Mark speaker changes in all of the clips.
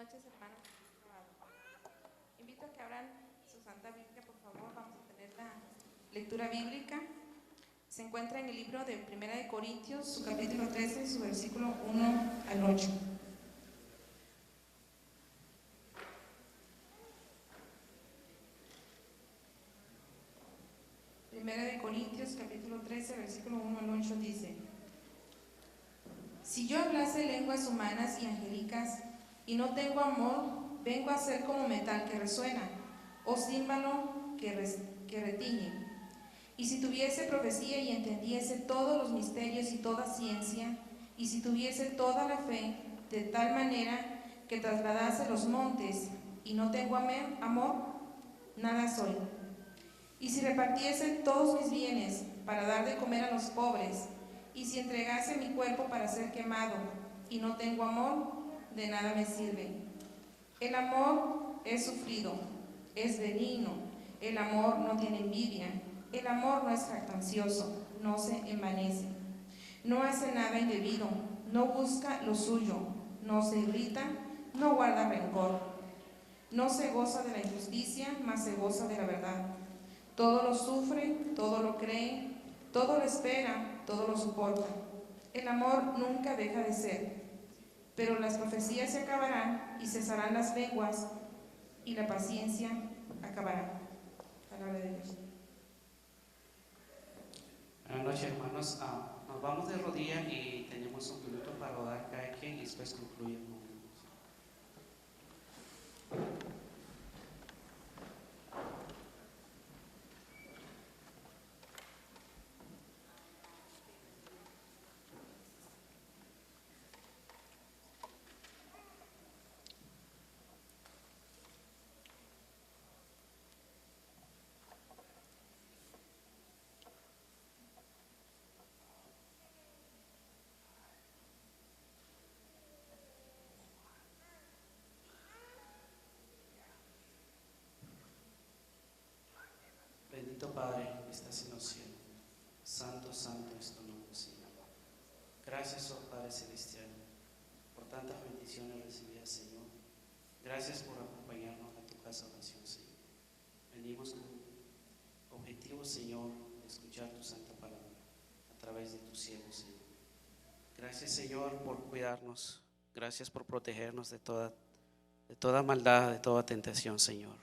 Speaker 1: noches, hermanos. Invito a que abran su Santa Biblia, por favor. Vamos a tener la lectura bíblica. Se encuentra en el libro de Primera de Corintios, su capítulo 13, su versículo 1 al 8. Primera de Corintios, capítulo 13, versículo 1 al 8 dice: Si yo hablase lenguas humanas y angélicas y no tengo amor, vengo a ser como metal que resuena, o címbalo que retiñe. Y si tuviese profecía y entendiese todos los misterios y toda ciencia, y si tuviese toda la fe, de tal manera que trasladase los montes, y no tengo amor, nada soy. Y si repartiese todos mis bienes para dar de comer a los pobres, y si entregase mi cuerpo para ser quemado, y no tengo amor, de nada me sirve. El amor es sufrido, es benigno, el amor no tiene envidia, el amor no es jactancioso, no se envanece, no hace nada indebido, no busca lo suyo, no se irrita, no guarda rencor, no se goza de la injusticia, mas se goza de la verdad. Todo lo sufre, todo lo cree, todo lo espera, todo lo soporta. El amor nunca deja de ser. Pero las profecías se acabarán y cesarán las lenguas y la paciencia acabará. Palabra de Dios.
Speaker 2: Buenas noches, hermanos. Nos vamos de rodillas y tenemos un minuto para orar cada quien y después concluimos. Bendito Padre que estás en los cielos, santo, santo es tu nombre, Señor. Gracias, oh Padre Celestial, por tantas bendiciones recibidas, Señor. Gracias por acompañarnos a tu casa de oración, Señor. Venimos con objetivo, Señor, de escuchar tu santa palabra a través de tu siervo, Señor. Gracias, Señor, por cuidarnos. Gracias por protegernos de toda maldad, de toda tentación, Señor.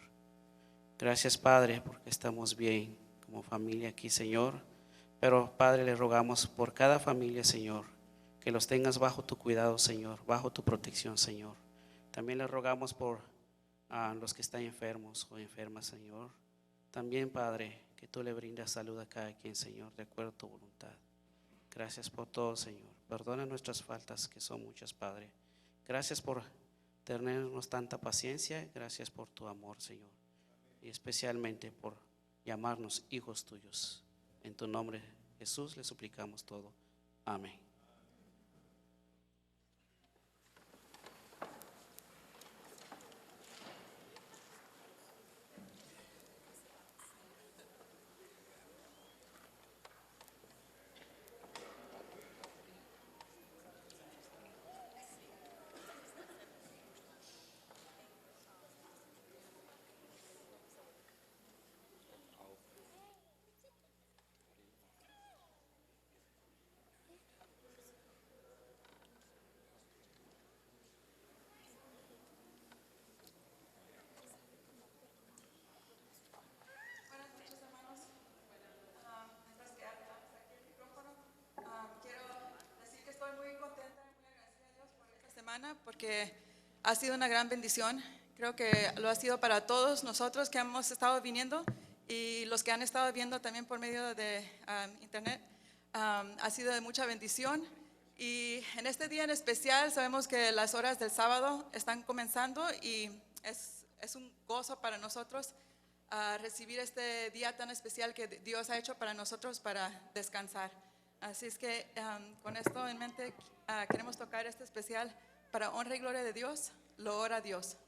Speaker 2: Gracias, Padre, porque estamos bien como familia aquí, Señor. Pero, Padre, le rogamos por cada familia, Señor, que los tengas bajo tu cuidado, Señor, bajo tu protección, Señor. También le rogamos por los que están enfermos o enfermas, Señor. También, Padre, que tú le brindas salud a cada quien, Señor, de acuerdo a tu voluntad. Gracias por todo, Señor. Perdona nuestras faltas, que son muchas, Padre. Gracias por tenernos tanta paciencia. Gracias por tu amor, Señor. Y especialmente por llamarnos hijos tuyos. En tu nombre, Jesús, le suplicamos todo. Amén.
Speaker 3: Porque ha sido una gran bendición. Creo que lo ha sido para todos nosotros que hemos estado viniendo y los que han estado viendo también por medio de internet. Ha sido de mucha bendición y en este día en especial sabemos que las horas del sábado están comenzando y es un gozo para nosotros recibir este día tan especial que Dios ha hecho para nosotros para descansar. Así es que con esto en mente queremos tocar este especial para honra y gloria de Dios, lo ora Dios.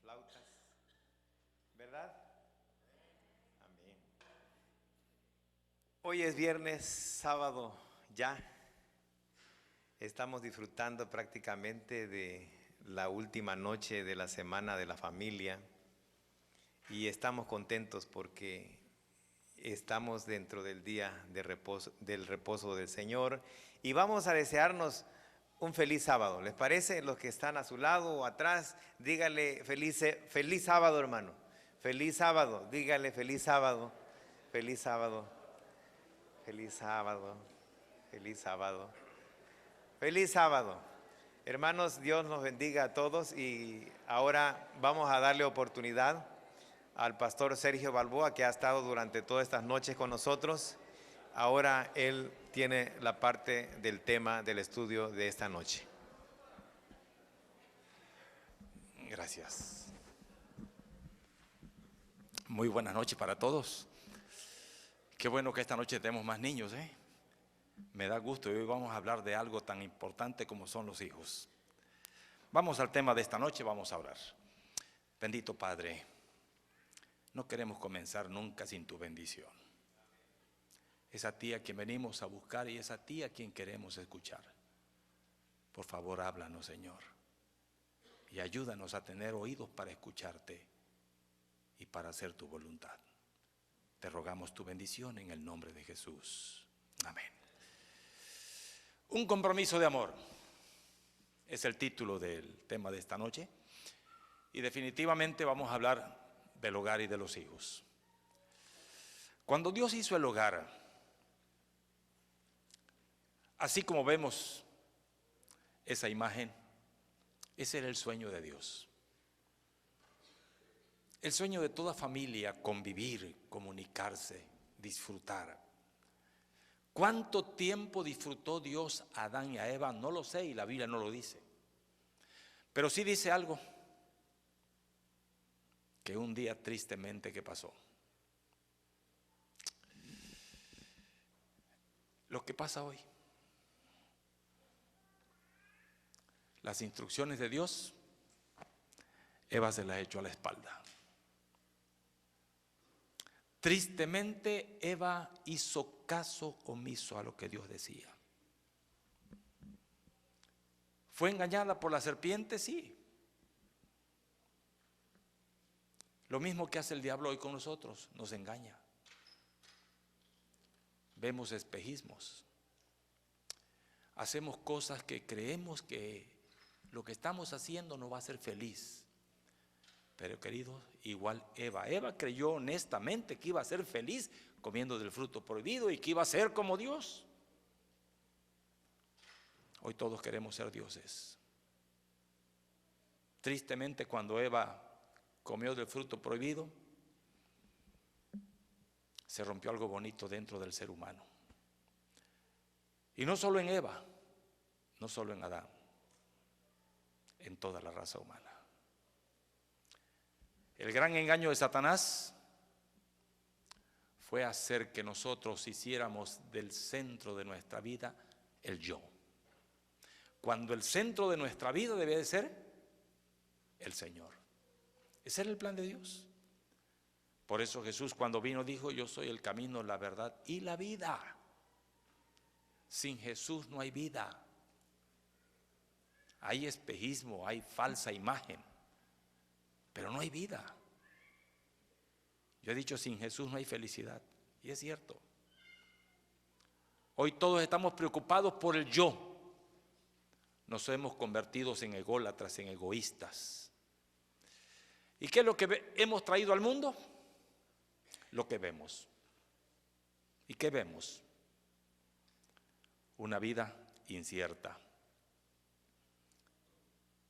Speaker 4: flautas, ¿verdad? Amén. Hoy es viernes, sábado ya. Estamos disfrutando prácticamente de la última noche de la semana de la familia y estamos contentos porque estamos dentro del día de reposo, del reposo del Señor, y vamos a desearnos un feliz sábado. ¿Les parece? Los que están a su lado o atrás, dígale feliz sábado, hermano. Feliz sábado, dígale feliz sábado, feliz sábado, feliz sábado, feliz sábado, feliz sábado. Hermanos, Dios nos bendiga a todos, y ahora vamos a darle oportunidad al pastor Sergio Balboa, que ha estado durante todas estas noches con nosotros. Ahora él tiene la parte del tema del estudio de esta noche.
Speaker 5: Gracias. Muy buenas noches para todos. Qué bueno que esta noche tenemos más niños, Me da gusto, y hoy vamos a hablar de algo tan importante como son los hijos. Vamos al tema de esta noche, vamos a orar. Bendito Padre, no queremos comenzar nunca sin tu bendición. Es a ti a quien venimos a buscar y es a ti a quien queremos escuchar. Por favor, háblanos, Señor, y ayúdanos a tener oídos para escucharte y para hacer tu voluntad. Te rogamos tu bendición en el nombre de Jesús. Amén. Un compromiso de amor es el título del tema de esta noche, y definitivamente vamos a hablar del hogar y de los hijos. Cuando Dios hizo el hogar, así como vemos esa imagen, ese era el sueño de Dios. El sueño de toda familia: convivir, comunicarse, disfrutar. ¿Cuánto tiempo disfrutó Dios a Adán y a Eva? No lo sé, y la Biblia no lo dice. Pero sí dice algo, que un día tristemente que pasó. Lo que pasa hoy. Las instrucciones de Dios, Eva se las echó a la espalda. Tristemente, Eva hizo caso omiso a lo que Dios decía. ¿Fue engañada por la serpiente? Sí. Lo mismo que hace el diablo hoy con nosotros, nos engaña. Vemos espejismos. Hacemos cosas que creemos que lo que estamos haciendo nos va a hacer feliz. Pero queridos, igual Eva creyó honestamente que iba a ser feliz comiendo del fruto prohibido y que iba a ser como Dios. Hoy todos queremos ser dioses. Tristemente, cuando Eva comió del fruto prohibido, se rompió algo bonito dentro del ser humano. Y no solo en Eva, no solo en Adán, en toda la raza humana. El gran engaño de Satanás fue hacer que nosotros hiciéramos del centro de nuestra vida el yo, cuando el centro de nuestra vida debe de ser el Señor. Ese era el plan de Dios. Por eso Jesús, cuando vino, dijo: yo soy el camino, la verdad y la vida. Sin Jesús no hay vida. Hay espejismo, hay falsa imagen, pero no hay vida. Yo he dicho, sin Jesús no hay felicidad, y es cierto. Hoy todos estamos preocupados por el yo. Nos hemos convertido en ególatras, en egoístas. ¿Y qué es lo que hemos traído al mundo? Lo que vemos. ¿Y qué vemos? Una vida incierta.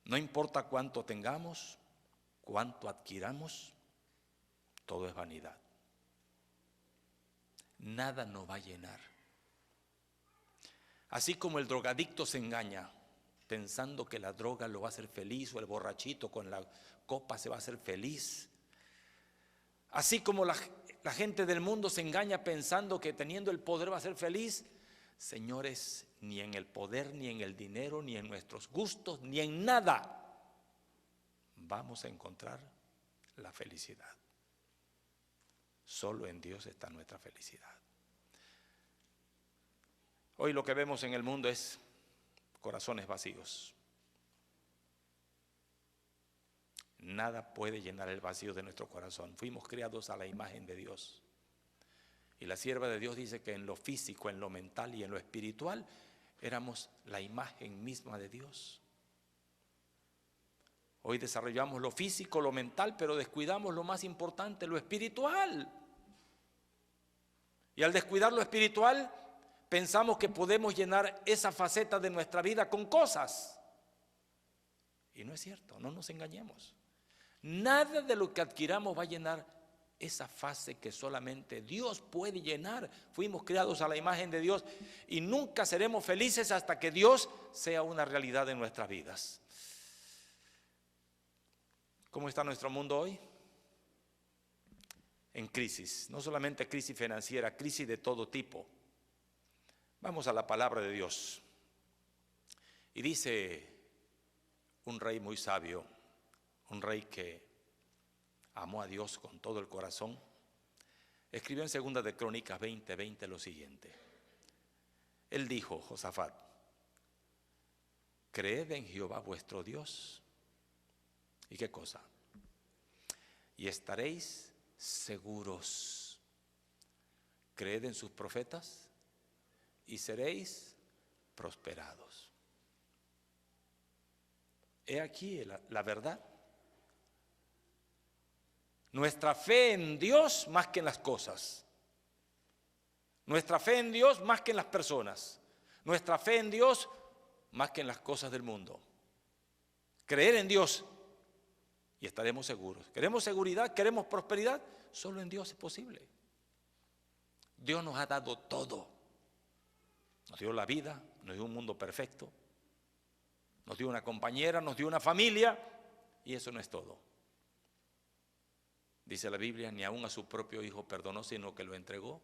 Speaker 5: No importa cuánto tengamos, cuánto adquiramos, todo es vanidad. Nada nos va a llenar. Así como el drogadicto se engaña pensando que la droga lo va a hacer feliz, o el borrachito con la copa se va a hacer feliz. Así como la gente del mundo se engaña pensando que teniendo el poder va a ser feliz. Señores, ni en el poder, ni en el dinero, ni en nuestros gustos, ni en nada vamos a encontrar la felicidad. Solo en Dios está nuestra felicidad. Hoy lo que vemos en el mundo es corazones vacíos. Nada puede llenar el vacío de nuestro corazón. Fuimos creados a la imagen de Dios. Y la sierva de Dios dice que en lo físico, en lo mental y en lo espiritual éramos la imagen misma de Dios. Hoy desarrollamos lo físico, lo mental, pero descuidamos lo más importante, lo espiritual. Y al descuidar lo espiritual, pensamos que podemos llenar esa faceta de nuestra vida con cosas. Y no es cierto, no nos engañemos. Nada de lo que adquiramos va a llenar esa fase que solamente Dios puede llenar. Fuimos creados a la imagen de Dios y nunca seremos felices hasta que Dios sea una realidad en nuestras vidas. ¿Cómo está nuestro mundo hoy? En crisis, no solamente crisis financiera, crisis de todo tipo. Vamos a la palabra de Dios. Y dice un rey muy sabio, un rey que amó a Dios con todo el corazón, escribió en 2 de Crónicas 20:20 lo siguiente. Él dijo, Josafat, creed en Jehová vuestro Dios. ¿Y qué cosa? Y estaréis seguros. Creed en sus profetas y seréis prosperados. He aquí la verdad. Nuestra fe en Dios más que en las cosas. Nuestra fe en Dios más que en las personas. Nuestra fe en Dios más que en las cosas del mundo. Creer en Dios y estaremos seguros. ¿Queremos seguridad? ¿Queremos prosperidad? Solo en Dios es posible. Dios nos ha dado todo. Nos dio la vida, nos dio un mundo perfecto, nos dio una compañera, nos dio una familia, y eso no es todo. Dice la Biblia, ni aun a su propio Hijo perdonó, sino que lo entregó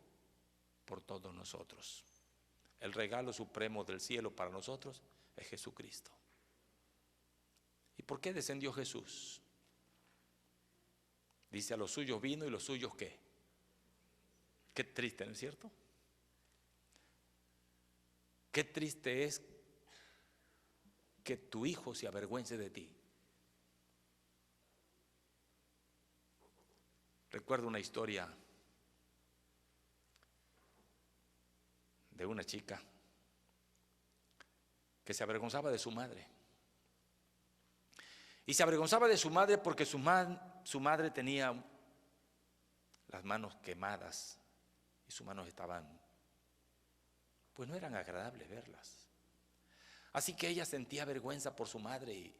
Speaker 5: por todos nosotros. El regalo supremo del cielo para nosotros es Jesucristo. ¿Y por qué descendió Jesús? Dice, a los suyos vino y los suyos ¿qué? Qué triste, ¿no es cierto? Qué triste es que tu hijo se avergüence de ti. Recuerdo una historia de una chica que se avergonzaba de su madre. Y se avergonzaba de su madre porque su madre tenía las manos quemadas y sus manos pues no eran agradables verlas. Así que ella sentía vergüenza por su madre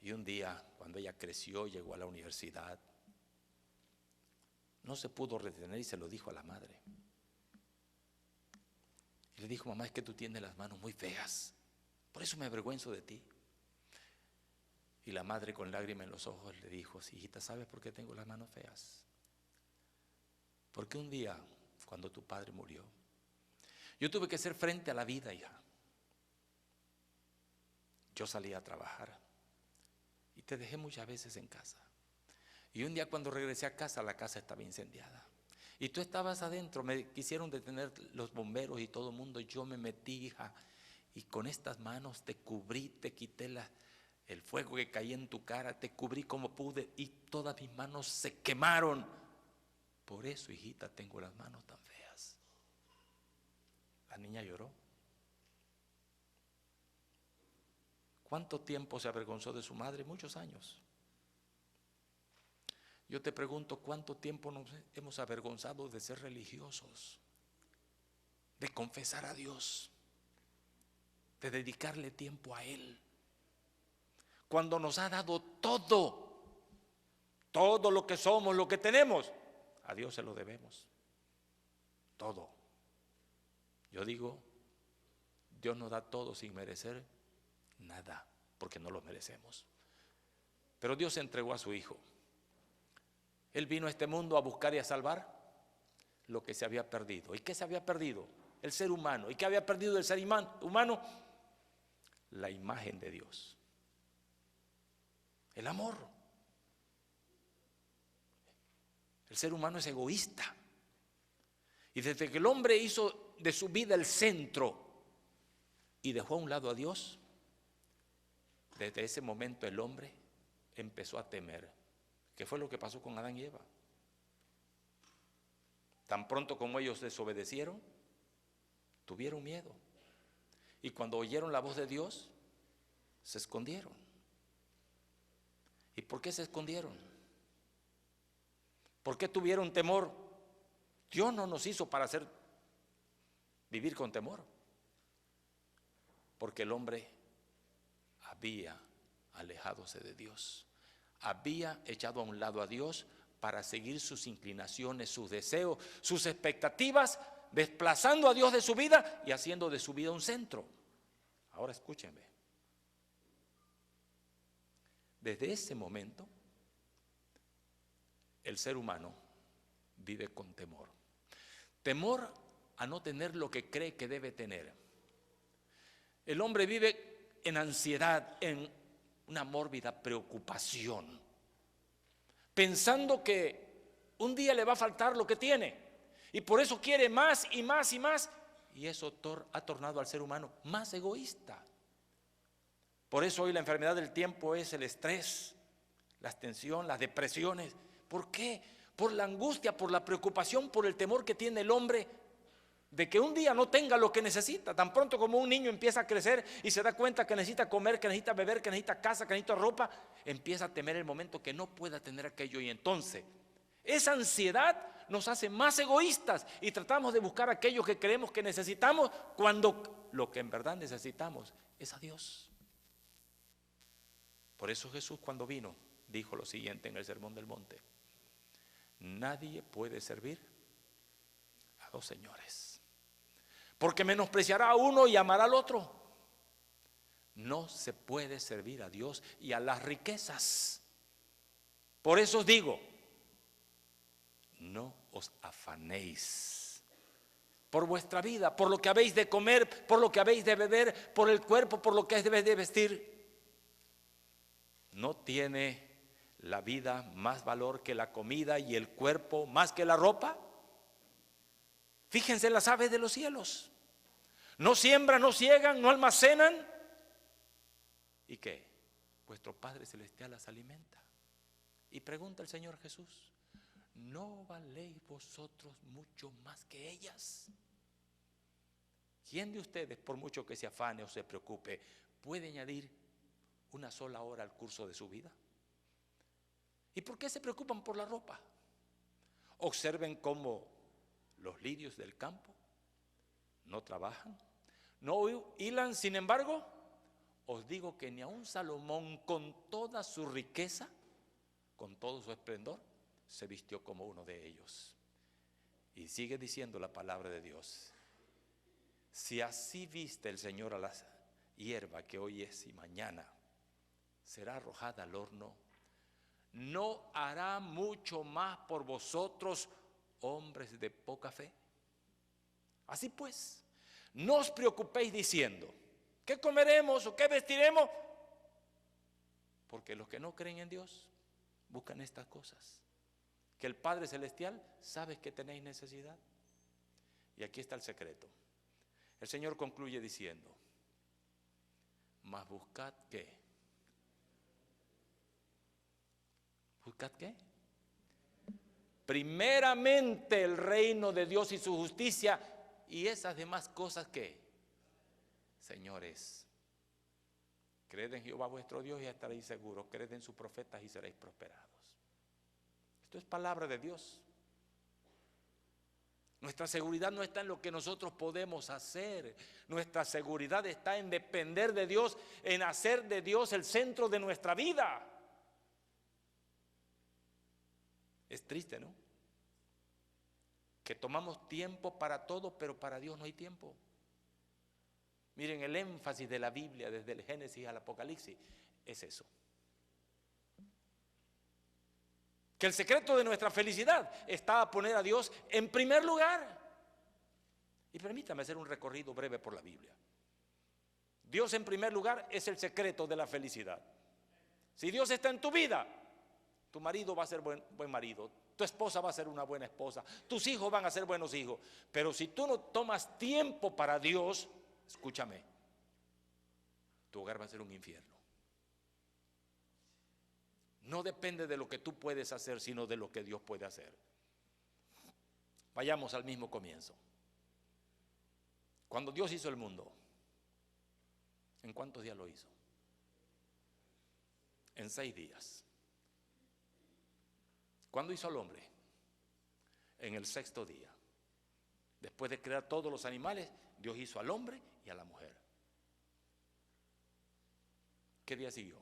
Speaker 5: y un día, cuando ella creció, llegó a la universidad, no se pudo retener y se lo dijo a la madre. Y le dijo, mamá, es que tú tienes las manos muy feas, por eso me avergüenzo de ti. Y la madre, con lágrimas en los ojos, le dijo, sí, hijita, ¿sabes por qué tengo las manos feas? Porque un día, cuando tu padre murió, yo tuve que hacer frente a la vida, hija. Yo salí a trabajar y te dejé muchas veces en casa. Y un día cuando regresé a casa, la casa estaba incendiada. Y tú estabas adentro, me quisieron detener los bomberos y todo el mundo. Yo me metí, hija, y con estas manos te cubrí, te quité el fuego que caía en tu cara, te cubrí como pude y todas mis manos se quemaron. Por eso, hijita, tengo las manos tan feas. La niña lloró. ¿Cuánto tiempo se avergonzó de su madre? Muchos años. Yo te pregunto, ¿cuánto tiempo nos hemos avergonzado de ser religiosos? De confesar a Dios, de dedicarle tiempo a Él. Cuando nos ha dado todo lo que somos, lo que tenemos, a Dios se lo debemos. Todo. Yo digo, Dios nos da todo sin merecer nada, porque no lo merecemos. Pero Dios entregó a su Hijo. Él vino a este mundo a buscar y a salvar lo que se había perdido. ¿Y qué se había perdido? El ser humano. ¿Y qué había perdido el ser humano? La imagen de Dios. El amor. El ser humano es egoísta. Y desde que el hombre hizo de su vida el centro y dejó a un lado a Dios, desde ese momento el hombre empezó a temer. ¿Qué fue lo que pasó con Adán y Eva? Tan pronto como ellos desobedecieron, tuvieron miedo. Y cuando oyeron la voz de Dios, se escondieron. ¿Y por qué se escondieron? ¿Por qué tuvieron temor? Dios no nos hizo para vivir con temor. Porque el hombre había alejadose de Dios. Había echado a un lado a Dios para seguir sus inclinaciones, sus deseos, sus expectativas, desplazando a Dios de su vida y haciendo de su vida un centro. Ahora escúchenme. Desde ese momento, el ser humano vive con temor. Temor a no tener lo que cree que debe tener. El hombre vive en ansiedad, en una mórbida preocupación, pensando que un día le va a faltar lo que tiene y por eso quiere más y más y más, y eso ha tornado al ser humano más egoísta. Por eso hoy la enfermedad del tiempo es el estrés, la tensión, las depresiones. ¿Por qué? Por la angustia, por la preocupación, por el temor que tiene el hombre de que un día no tenga lo que necesita. Tan pronto como un niño empieza a crecer y se da cuenta que necesita comer, que necesita beber, que necesita casa, que necesita ropa, empieza a temer el momento que no pueda tener aquello, y entonces esa ansiedad nos hace más egoístas y tratamos de buscar aquello que creemos que necesitamos cuando lo que en verdad necesitamos es a Dios. Por eso Jesús, cuando vino, dijo lo siguiente en el Sermón del Monte: nadie puede servir a dos señores, porque menospreciará a uno y amará al otro. No se puede servir a Dios y a las riquezas. Por eso os digo, no os afanéis por vuestra vida, por lo que habéis de comer, por lo que habéis de beber, por el cuerpo, por lo que habéis de vestir. ¿No tiene la vida más valor que la comida y el cuerpo más que la ropa? Fíjense las aves de los cielos. No siembran, no ciegan, no almacenan. ¿Y qué? Vuestro Padre Celestial las alimenta. Y pregunta el Señor Jesús: ¿no valéis vosotros mucho más que ellas? ¿Quién de ustedes, por mucho que se afane o se preocupe, puede añadir una sola hora al curso de su vida? ¿Y por qué se preocupan por la ropa? Observen cómo los lirios del campo no trabajan, no hilan. Sin embargo, os digo que ni aun Salomón, con toda su riqueza, con todo su esplendor, se vistió como uno de ellos. Y sigue diciendo la palabra de Dios: si así viste el Señor a la hierba que hoy es y mañana será arrojada al horno, ¿no hará mucho más por vosotros, hombres de poca fe? Así pues, no os preocupéis diciendo: ¿qué comeremos o qué vestiremos? Porque los que no creen en Dios buscan estas cosas, que el Padre Celestial sabe que tenéis necesidad. Y aquí está el secreto. El Señor concluye diciendo: mas buscad ¿qué? ¿Buscad qué? Primeramente el reino de Dios y su justicia, y esas demás cosas ¿qué? Señores, creed en Jehová vuestro Dios y estaréis seguros, creed en sus profetas y seréis prosperados. Esto es palabra de Dios. Nuestra seguridad no está en lo que nosotros podemos hacer. Nuestra seguridad está en depender de Dios, en hacer de Dios el centro de nuestra vida. Es triste, ¿no? Que tomamos tiempo para todo, pero para Dios no hay tiempo. Miren, el énfasis de la Biblia desde el Génesis al Apocalipsis es eso. Que el secreto de nuestra felicidad está a poner a Dios en primer lugar. Y permítame hacer un recorrido breve por la Biblia. Dios en primer lugar es el secreto de la felicidad. Si Dios está en tu vida, tu marido va a ser buen marido, tu esposa va a ser una buena esposa, tus hijos van a ser buenos hijos. Pero si tú no tomas tiempo para Dios, escúchame, tu hogar va a ser un infierno. No depende de lo que tú puedes hacer, sino de lo que Dios puede hacer. Vayamos al mismo comienzo. Cuando Dios hizo el mundo, ¿en cuántos días lo hizo? En 6 días. ¿Cuándo hizo al hombre? En el 6.º día. Después de crear todos los animales, Dios hizo al hombre y a la mujer. ¿Qué día siguió?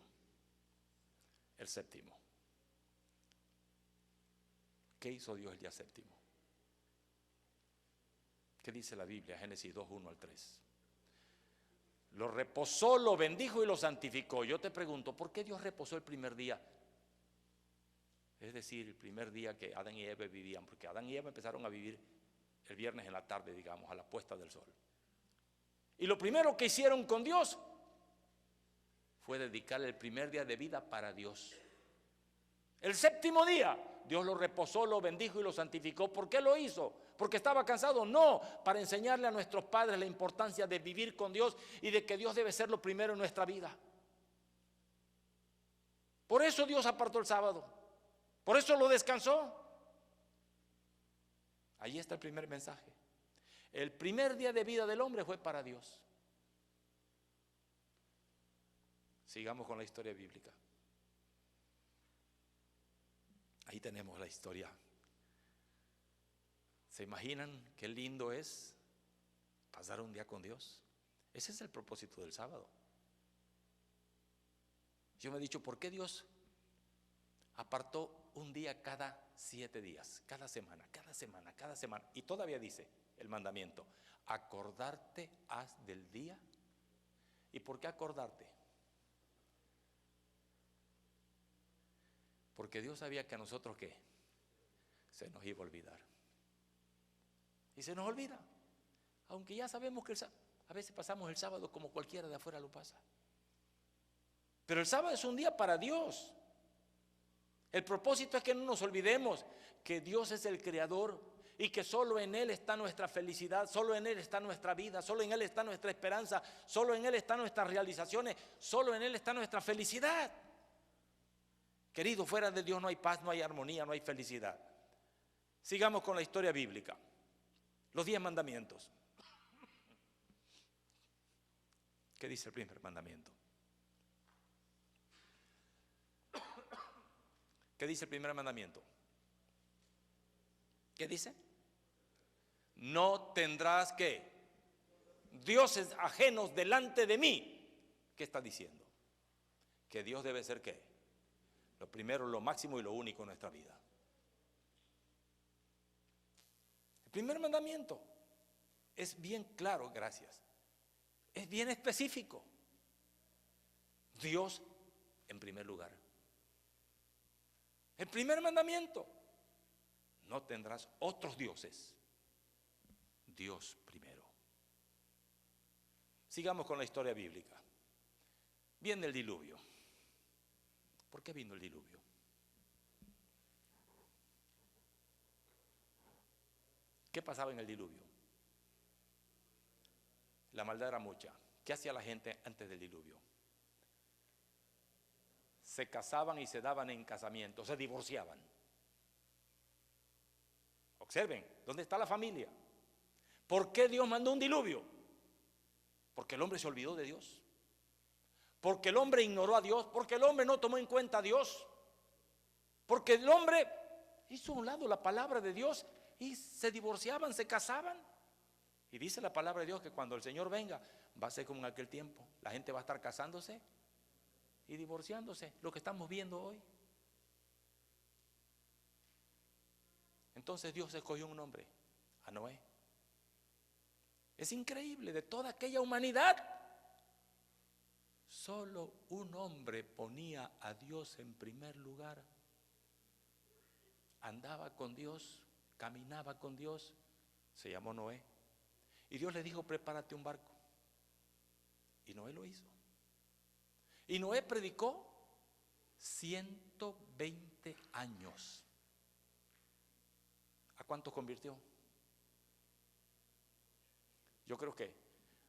Speaker 5: El 7.º. ¿Qué hizo Dios el día 7.º? ¿Qué dice la Biblia? Génesis 2:1-3. Lo reposó, lo bendijo y lo santificó. Yo te pregunto, ¿por qué Dios reposó el primer día? Es decir, el primer día que Adán y Eva vivían, porque Adán y Eva empezaron a vivir el viernes en la tarde, digamos, a la puesta del sol. Y lo primero que hicieron con Dios fue dedicarle el primer día de vida para Dios. El 7.º día, Dios lo reposó, lo bendijo y lo santificó. ¿Por qué lo hizo? ¿Porque estaba cansado? No, para enseñarle a nuestros padres la importancia de vivir con Dios y de que Dios debe ser lo primero en nuestra vida. Por eso Dios apartó el sábado, por eso lo descansó. Ahí está el primer mensaje. El primer día de vida del hombre fue para Dios. Sigamos con la historia bíblica. Ahí tenemos la historia. ¿Se imaginan qué lindo es pasar un día con Dios? Ese es el propósito del sábado. Yo me he dicho, ¿por qué Dios apartó un día cada 7 días? Cada semana. Y todavía dice el mandamiento, acordarte has del día. ¿Y por qué acordarte? Porque Dios sabía que a nosotros, ¿qué? Se nos iba a olvidar. Y se nos olvida. Aunque ya sabemos que a veces pasamos el sábado como cualquiera de afuera lo pasa. Pero el sábado es un día para Dios. El propósito es que no nos olvidemos que Dios es el creador y que solo en Él está nuestra felicidad, solo en Él está nuestra vida, solo en Él está nuestra esperanza, solo en Él están nuestras realizaciones, solo en Él está nuestra felicidad. Querido, fuera de Dios no hay paz, no hay armonía, no hay felicidad. Sigamos con la historia bíblica. Los 10 mandamientos. ¿Qué dice el primer mandamiento? ¿Qué dice el primer mandamiento? ¿Qué dice? No tendrás, ¿qué? Dioses ajenos delante de mí. ¿Qué está diciendo? Que Dios debe ser, ¿qué? Lo primero, lo máximo y lo único en nuestra vida. El primer mandamiento es bien claro, gracias. Es bien específico. Dios en primer lugar. El primer mandamiento, no tendrás otros dioses. Dios primero. Sigamos con la historia bíblica. Viene el diluvio. ¿Por qué vino el diluvio? ¿Qué pasaba en el diluvio? La maldad era mucha. ¿Qué hacía la gente antes del diluvio? Se casaban y se daban en casamiento, se divorciaban. Observen, ¿dónde está la familia? ¿Por qué Dios mandó un diluvio? Porque el hombre se olvidó de Dios. Porque el hombre ignoró a Dios, porque el hombre no tomó en cuenta a Dios, porque el hombre hizo a un lado la palabra de Dios y se divorciaban, se casaban. Y dice la palabra de Dios que cuando el Señor venga va a ser como en aquel tiempo, la gente va a estar casándose y divorciándose, lo que estamos viendo hoy. Entonces Dios escogió un hombre, a Noé. Es increíble, de toda aquella humanidad, solo un hombre ponía a Dios en primer lugar. Andaba con Dios, caminaba con Dios, se llamó Noé. Y Dios le dijo, prepárate un barco. Y Noé lo hizo. Y Noé predicó 120 años. ¿A cuántos convirtió? Yo creo que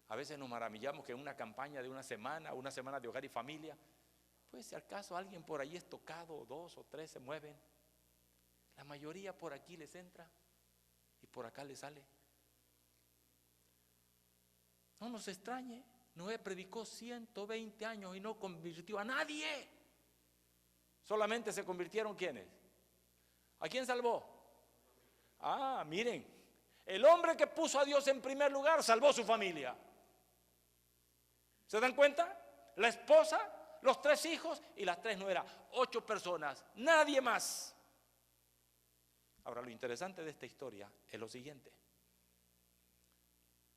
Speaker 5: a veces nos maravillamos que en una campaña de una semana de hogar y familia, pues si al caso alguien por ahí es tocado, 2 o 3 se mueven, la mayoría por aquí les entra y por acá les sale. No nos extrañe, Noé predicó 120 años y no convirtió a nadie. Solamente se convirtieron ¿quiénes? ¿A quién salvó? Ah, miren, el hombre que puso a Dios en primer lugar salvó su familia. ¿Se dan cuenta? La esposa, los 3 hijos y las 3 nueras. 8 personas, nadie más. Ahora, lo interesante de esta historia es lo siguiente.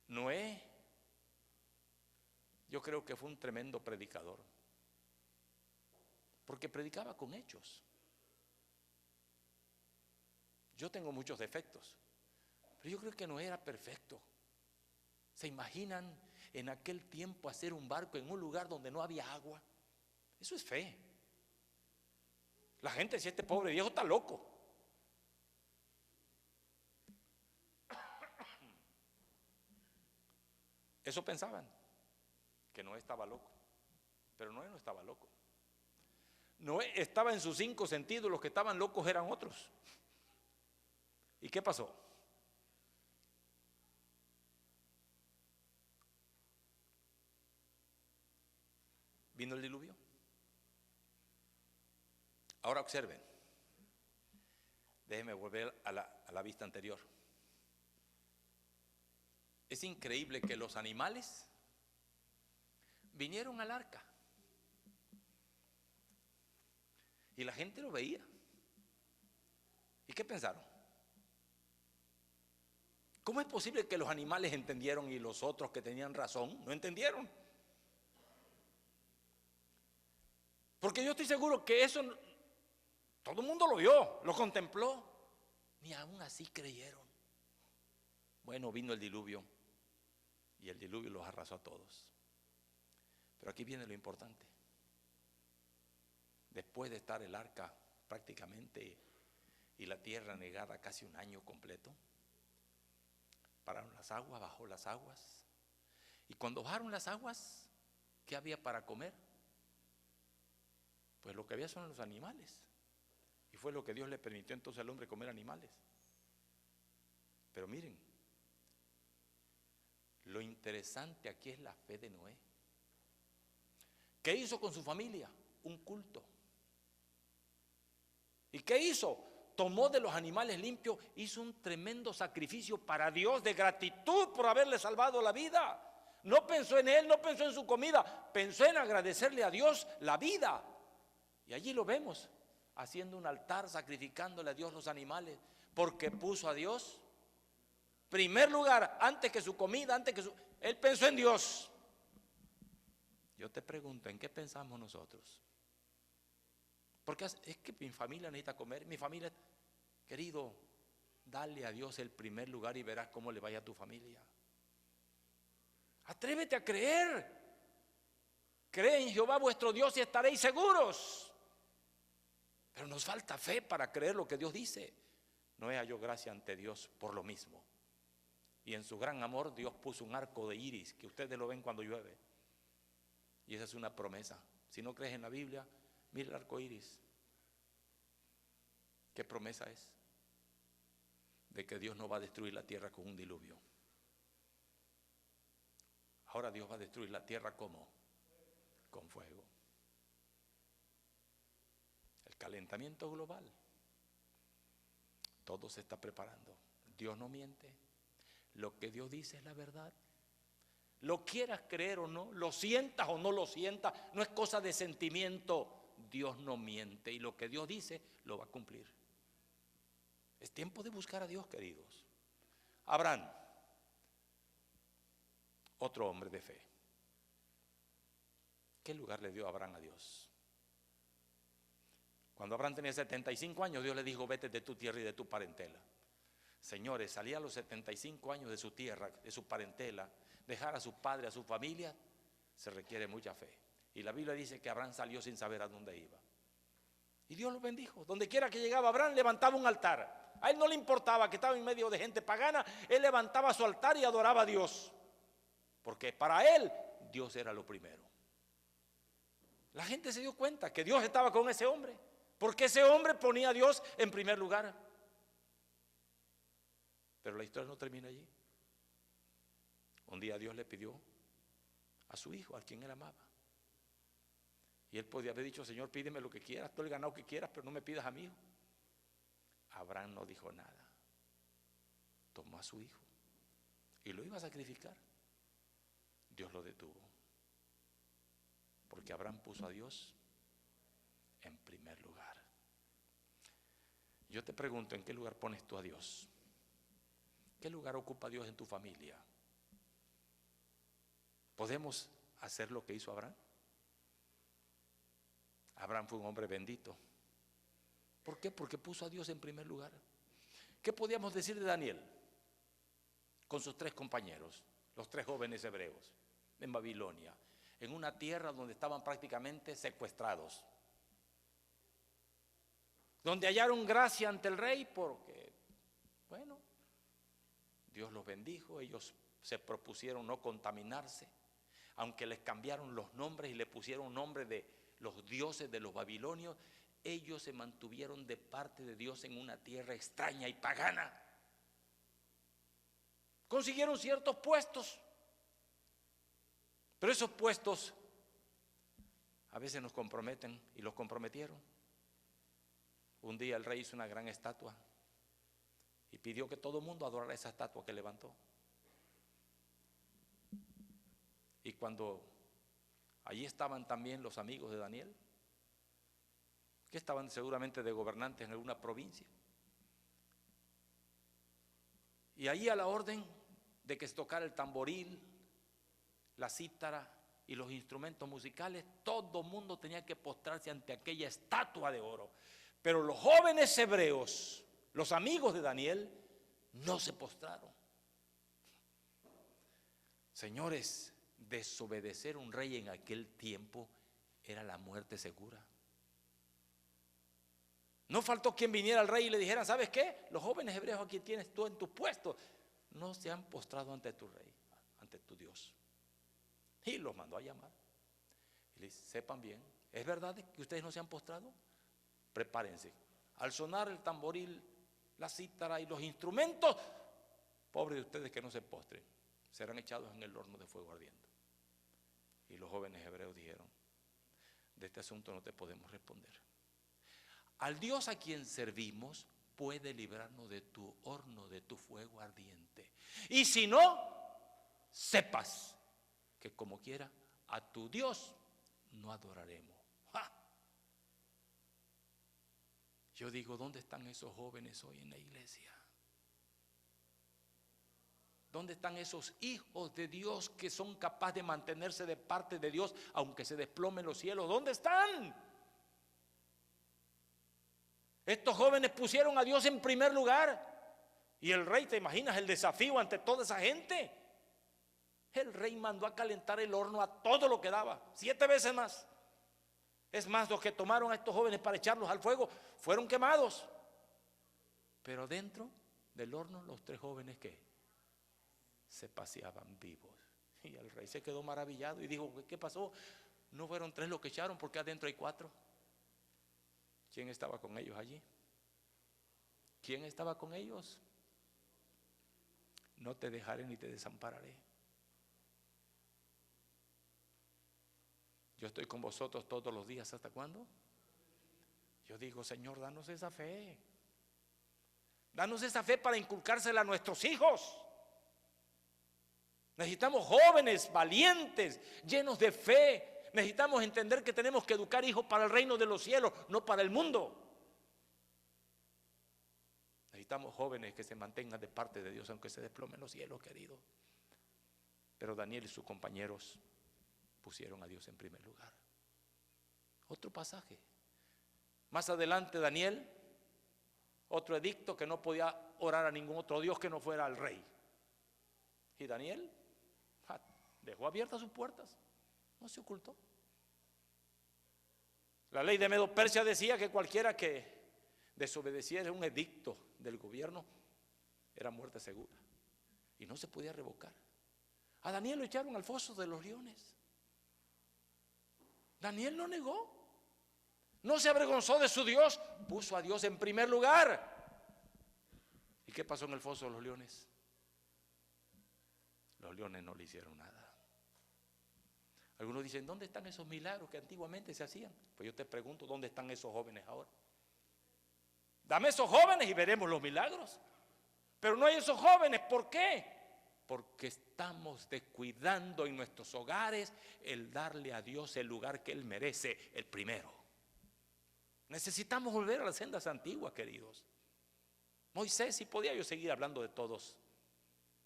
Speaker 5: Noé, yo creo que fue un tremendo predicador, porque predicaba con hechos. Yo tengo muchos defectos, pero yo creo que Noé era perfecto. ¿Se imaginan en aquel tiempo hacer un barco en un lugar donde no había agua? Eso es fe. La gente decía, este pobre viejo está loco. Eso pensaban, que Noé estaba loco. Pero Noé no estaba loco. Noé estaba en sus 5 sentidos, los que estaban locos eran otros. ¿Y qué pasó? Vino el diluvio. Ahora observen. Déjenme volver a la vista anterior. Es increíble que los animales vinieron al arca y la gente lo veía. ¿Y qué pensaron? ¿Cómo es posible que los animales entendieron y los otros que tenían razón no entendieron? Porque yo estoy seguro que eso todo el mundo lo vio, lo contempló, ni aún así creyeron. Bueno, vino el diluvio y el diluvio los arrasó a todos. Pero aquí viene lo importante. Después de estar el arca prácticamente y la tierra anegada casi un año completo, pararon las aguas, bajó las aguas. Y cuando bajaron las aguas, ¿qué había para comer? Pues lo que había son los animales. Y fue lo que Dios le permitió entonces al hombre comer animales. Pero miren, lo interesante aquí es la fe de Noé. ¿Qué hizo con su familia? Un culto. ¿Y qué hizo? Tomó de los animales limpios, hizo un tremendo sacrificio para Dios de gratitud por haberle salvado la vida. No pensó en él, no pensó en su comida, pensó en agradecerle a Dios la vida. Y allí lo vemos, haciendo un altar, sacrificándole a Dios los animales, porque puso a Dios primer lugar, antes que su comida, él pensó en Dios. Yo te pregunto, ¿en qué pensamos nosotros? Porque es que mi familia necesita comer, mi familia, querido, dale a Dios el primer lugar y verás cómo le vaya a tu familia. Atrévete a creer. Cree en Jehová vuestro Dios y estaréis seguros. Pero nos falta fe para creer lo que Dios dice. Noé halló gracia ante Dios por lo mismo. Y en su gran amor Dios puso un arco de iris, que ustedes lo ven cuando llueve. Y esa es una promesa. Si no crees en la Biblia, mira el arco iris. ¿Qué promesa es? De que Dios no va a destruir la tierra con un diluvio. Ahora Dios va a destruir la tierra ¿cómo? Con fuego. El calentamiento global. Todo se está preparando. Dios no miente. Lo que Dios dice es la verdad. Lo quieras creer o no, lo sientas o no lo sientas, no es cosa de sentimiento. Dios no miente y lo que Dios dice lo va a cumplir. Es tiempo de buscar a Dios, queridos. Abraham, otro hombre de fe. ¿Qué lugar le dio Abraham a Dios? Cuando Abraham tenía 75 años, Dios le dijo, vete de tu tierra y de tu parentela. Señores, salía a los 75 años de su tierra, de su parentela, dejar a su padre, a su familia, se requiere mucha fe. Y la Biblia dice que Abraham salió sin saber a dónde iba. Y Dios los bendijo. Donde quiera que llegaba Abraham, levantaba un altar. A él no le importaba que estaba en medio de gente pagana. Él levantaba su altar y adoraba a Dios. Porque para él, Dios era lo primero. La gente se dio cuenta que Dios estaba con ese hombre. Porque ese hombre ponía a Dios en primer lugar. Pero la historia no termina allí. Un día Dios le pidió a su hijo, a quien él amaba. Y él podía haber dicho: Señor, pídeme lo que quieras, todo el ganado que quieras, pero no me pidas a mi hijo. Abraham no dijo nada. Tomó a su hijo y lo iba a sacrificar. Dios lo detuvo. Porque Abraham puso a Dios en primer lugar. Yo te pregunto, ¿en qué lugar pones tú a Dios? ¿Qué lugar ocupa Dios en tu familia? ¿Podemos hacer lo que hizo Abraham? Abraham fue un hombre bendito. ¿Por qué? Porque puso a Dios en primer lugar. ¿Qué podíamos decir de Daniel? Con sus 3 compañeros, los 3 jóvenes hebreos, en Babilonia, en una tierra donde estaban prácticamente secuestrados, donde hallaron gracia ante el rey porque, bueno, Dios los bendijo. Ellos se propusieron no contaminarse, aunque les cambiaron los nombres y le pusieron nombre de los dioses de los babilonios. Ellos se mantuvieron de parte de Dios en una tierra extraña y pagana. Consiguieron ciertos puestos, pero esos puestos a veces nos comprometen, y los comprometieron. Un día el rey hizo una gran estatua y pidió que todo el mundo adorara esa estatua que levantó. Y cuando allí estaban también los amigos de Daniel, que estaban seguramente de gobernantes en alguna provincia, y allí a la orden de que se tocara el tamboril, la cítara y los instrumentos musicales, todo el mundo tenía que postrarse ante aquella estatua de oro. Pero los jóvenes hebreos, los amigos de Daniel, no se postraron. Señores, desobedecer a un rey en aquel tiempo era la muerte segura. No faltó quien viniera al rey y le dijera: ¿sabes qué? Los jóvenes hebreos aquí tienes tú en tu puesto, no se han postrado ante tu rey, ante tu Dios. Y los mandó a llamar. Y le dice: sepan bien, ¿es verdad que ustedes no se han postrado? Prepárense. Al sonar el tamboril, la cítara y los instrumentos, pobres de ustedes que no se postren, serán echados en el horno de fuego ardiente. Y los jóvenes hebreos dijeron: de este asunto no te podemos responder. Al Dios a quien servimos puede librarnos de tu horno, de tu fuego ardiente. Y si no, sepas que como quiera a tu Dios no adoraremos. ¡Ja! Yo digo, ¿dónde están esos jóvenes hoy en la iglesia? ¿Dónde están esos hijos de Dios que son capaces de mantenerse de parte de Dios aunque se desplomen los cielos? ¿Dónde están? Estos jóvenes pusieron a Dios en primer lugar. Y el rey, ¿te imaginas el desafío ante toda esa gente? El rey mandó a calentar el horno a todo lo que daba, 7 veces más. Es más, los que tomaron a estos jóvenes para echarlos al fuego fueron quemados. Pero dentro del horno, los 3 jóvenes que se paseaban vivos. Y el rey se quedó maravillado y dijo: ¿qué pasó? No fueron 3 los que echaron, porque adentro hay 4. ¿Quién estaba con ellos allí? ¿Quién estaba con ellos? No te dejaré ni te desampararé. Yo estoy con vosotros todos los días. ¿Hasta cuándo? Yo digo: Señor, danos esa fe. Danos esa fe para inculcársela a nuestros hijos. Necesitamos jóvenes valientes, llenos de fe. Necesitamos entender que tenemos que educar hijos para el reino de los cielos, no para el mundo. Necesitamos jóvenes que se mantengan de parte de Dios, aunque se desplomen los cielos, queridos. Pero Daniel y sus compañeros pusieron a Dios en primer lugar. Otro pasaje. Más adelante, Daniel, otro edicto, que no podía orar a ningún otro Dios que no fuera al rey. Y Daniel dejó abiertas sus puertas, no se ocultó. La ley de Medo-Persia decía que cualquiera que desobedeciera un edicto del gobierno era muerte segura y no se podía revocar. A Daniel lo echaron al foso de los leones. Daniel no negó, no se avergonzó de su Dios, puso a Dios en primer lugar. ¿Y qué pasó en el foso de los leones? Los leones no le hicieron nada. Algunos dicen, ¿dónde están esos milagros que antiguamente se hacían? Pues yo te pregunto, ¿dónde están esos jóvenes ahora? Dame esos jóvenes y veremos los milagros. Pero no hay esos jóvenes, ¿por qué? Porque estamos descuidando en nuestros hogares el darle a Dios el lugar que Él merece, el primero. Necesitamos volver a las sendas antiguas, queridos. Moisés, si podía yo seguir hablando de todos.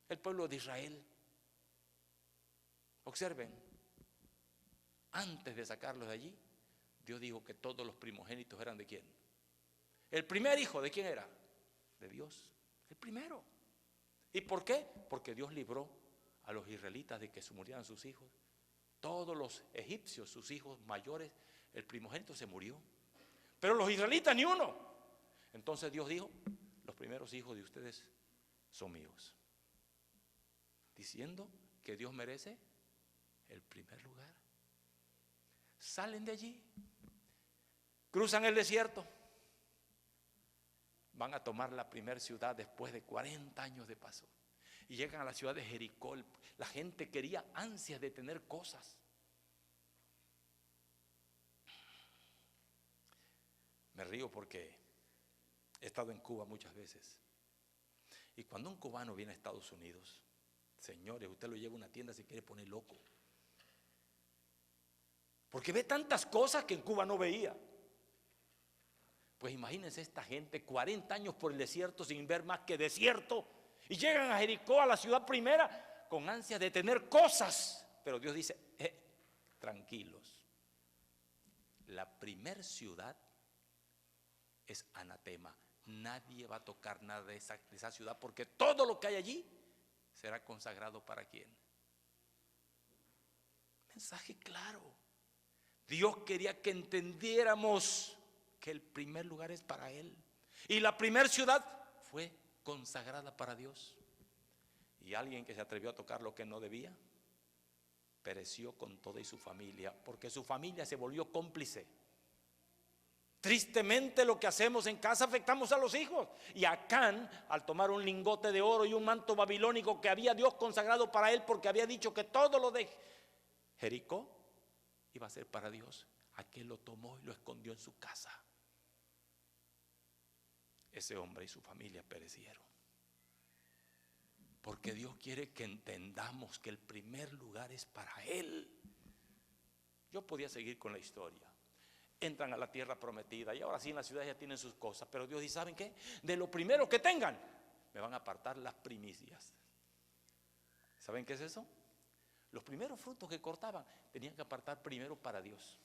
Speaker 5: El pueblo de Israel. Observen, antes de sacarlos de allí, Dios dijo que todos los primogénitos eran ¿de quién? El primer hijo, ¿de quién era? De Dios, el primero. ¿Y por qué? Porque Dios libró a los israelitas de que se murieran sus hijos. Todos los egipcios, sus hijos mayores, el primogénito se murió. Pero los israelitas ni uno. Entonces Dios dijo, los primeros hijos de ustedes son míos. Diciendo que Dios merece el primer lugar. Salen de allí, cruzan el desierto, van a tomar la primera ciudad después de 40 años de paso y llegan a la ciudad de Jericó. La gente quería ansias de tener cosas. Me río porque he estado en Cuba muchas veces y cuando un cubano viene a Estados Unidos, señores, usted lo lleva a una tienda, se quiere poner loco. Porque ve tantas cosas que en Cuba no veía. Pues imagínense esta gente, 40 años por el desierto sin ver más que desierto. Y llegan a Jericó, a la ciudad primera, con ansia de tener cosas. Pero Dios dice, tranquilos. La primer ciudad es anatema. Nadie va a tocar nada de esa ciudad porque todo lo que hay allí será consagrado para quién. Mensaje claro. Dios quería que entendiéramos que el primer lugar es para Él. Y la primera ciudad fue consagrada para Dios. Y alguien que se atrevió a tocar lo que no debía, pereció con toda y su familia, porque su familia se volvió cómplice. Tristemente lo que hacemos en casa afectamos a los hijos. Y Acán, al tomar un lingote de oro y un manto babilónico que había Dios consagrado para él, porque había dicho que todo lo de Jericó iba a ser para Dios, aquel lo tomó y lo escondió en su casa. Ese hombre y su familia perecieron. Porque Dios quiere que entendamos que el primer lugar es para Él. Yo podía seguir con la historia. Entran a la tierra prometida y ahora sí en la ciudad ya tienen sus cosas. Pero Dios dice, ¿saben qué? De lo primero que tengan, me van a apartar las primicias. ¿Saben qué es eso? Los primeros frutos que cortaban tenían que apartar primero para Dios.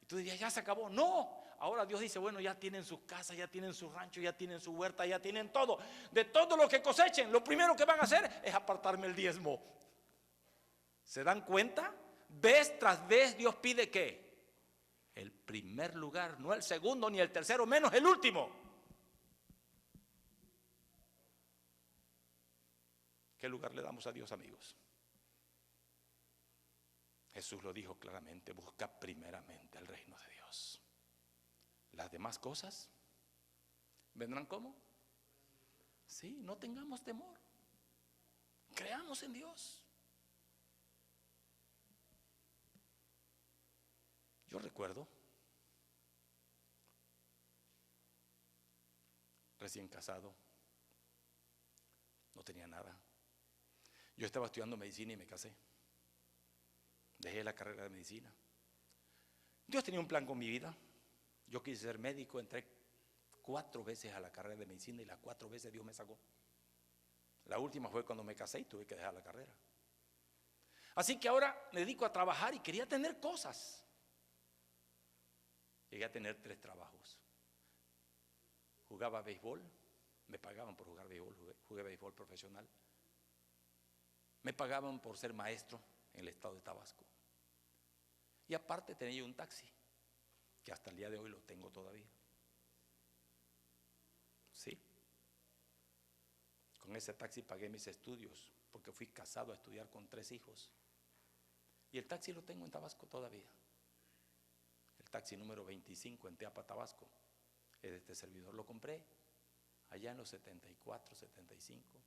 Speaker 5: Y tú dirías, ya se acabó. No, ahora Dios dice, bueno, ya tienen sus casas, ya tienen sus ranchos, ya tienen su huerta, ya tienen todo. De todo lo que cosechen, lo primero que van a hacer es apartarme el diezmo. ¿Se dan cuenta? Vez tras vez Dios pide ¿qué? El primer lugar, no el segundo ni el tercero, menos el último. ¿Qué lugar le damos a Dios, amigos? Jesús lo dijo claramente, busca primeramente el reino de Dios. Las demás cosas vendrán ¿cómo? Sí, no tengamos temor. Creamos en Dios. Yo recuerdo, recién casado, no tenía nada. Yo estaba estudiando medicina y me casé. Dejé la carrera de medicina. Dios tenía un plan con mi vida. Yo quise ser médico, entré 4 veces a la carrera de medicina y las 4 veces Dios me sacó. La última fue cuando me casé y tuve que dejar la carrera. Así que ahora me dedico a trabajar y quería tener cosas. Llegué a tener 3 trabajos. Jugaba béisbol, me pagaban por jugar béisbol, jugué béisbol profesional. Me pagaban por ser maestro en el estado de Tabasco. Y aparte tenía yo un taxi, que hasta el día de hoy lo tengo todavía. Sí. Con ese taxi pagué mis estudios, porque fui casado a estudiar con 3 hijos. Y el taxi lo tengo en Tabasco todavía. El taxi número 25 en Teapa, Tabasco, es de este servidor. Lo compré allá en los 74, 75.